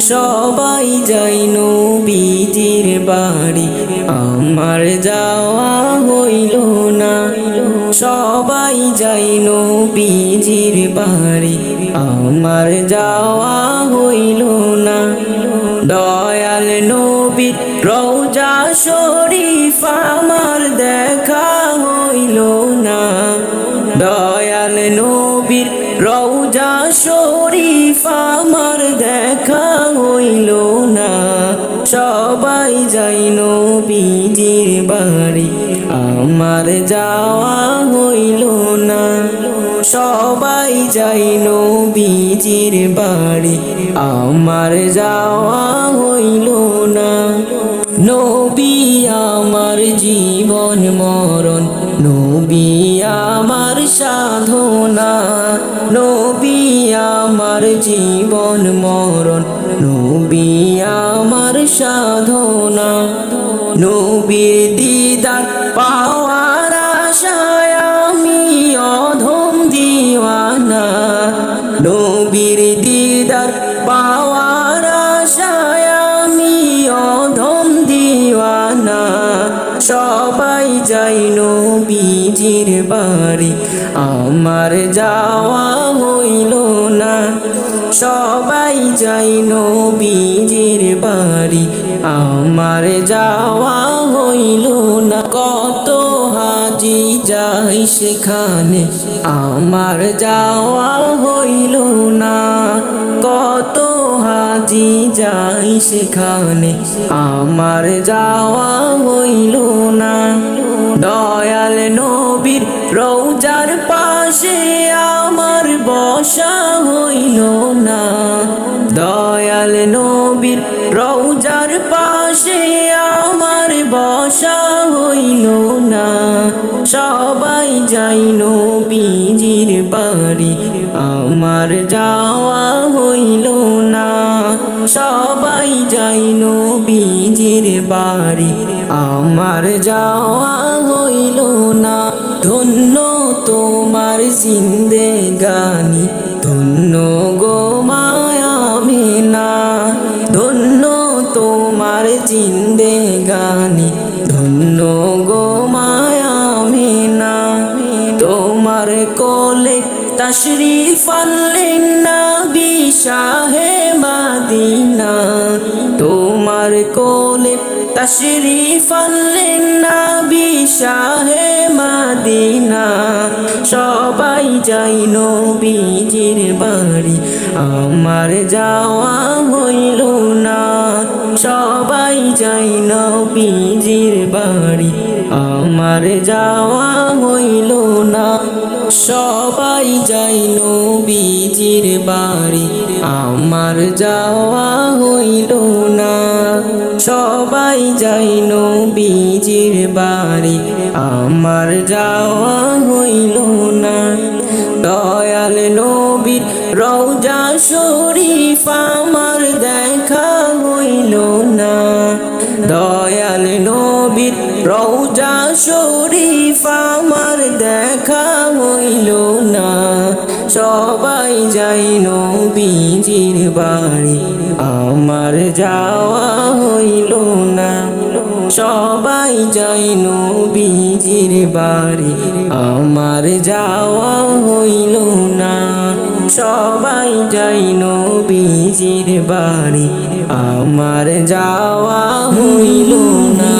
সবাই যাই নবীজির বাড়ি, আমার যাওয়া হইল না। সবাই যাই নবীজির বাড়ি, আমার যাওয়া হইল না। দয়াল নবীর রওজা শরীফ আমার দেখা হইল না। দয়াল নবীর রওজা শরীফ আমার দেখা হইল না। সবাই যাই নবীজির বাড়ি, আমার যাওয়া হইল না। সবাই যাই নবীজির বাড়ি, আমার যাওয়া হইল না। নবী আমার জীবন মরণ, নবী আমার সাধনা। নবী আমার জীবন মরণ, নবী আমার সাধনা। নবীর দিদার পাওয়ার আশায় আমি অধম দিওয়ানা। নবীর দিদার পাওয়ার আশায় আমি অধম দিওয়ানা। সবাই যাই নবীজির বাড়ি, আমার যাওয়া হইল না। সবাই যাই নবীজির বাড়ি, আমার যাওয়া হইল না। কত হাজি যাই সেখানে, আমার যাওয়া হইল না। কত হাজি যাই সেখানে, আমার যাওয়া হইল না। দয়াল নবীর রওজার পাশে আমার বসা হইল না। দয়াল নবীর রওজার পাশে আমার বসা হইল না। সবাই যাই নবীজির বাড়ি, আমার যাওয়া হইল না। সবাই যাই নবীজির বাড়ি, আমার যাওয়া হইল না। ধন্য তোমার জিন্দেগানি, ধন্য গো মায়া আমিনা। ধন্য তোমার জিন্দেগানি, ধন্য গো মায়া আমিনা। তোমার কোলে তশরিফ আনলেন নবী শাহে মদিনা। তোমার কোলে তশরিফ আনলেন নবী শাহে মদিনা। সবাই যাই নবীজির বাড়ি, আমার যাওয়া হইল না। সবাই যাই নবীজির বাড়ি, আমার যাওয়া হইল না। সবাই যাই নবীজির বাড়ি, আমার যাওয়া হইল না। সবাই যাই নবীজির বাড়ি, আমার যাওয়া হইল না। দয়াল নবীর রওজা শরীফ আমার দেখা হইল না। দয়াল নবীর রওজা শরীফ আমার দেখা হইল না। সবাই যাই নবীজির বাড়ি, আমার যাওয়া হইল না। সবাই যাই নবীজির বাড়ি, আমার যাওয়া হইল না। সবাই যাই নবীজির বাড়ি, আমার যাওয়া হইল না।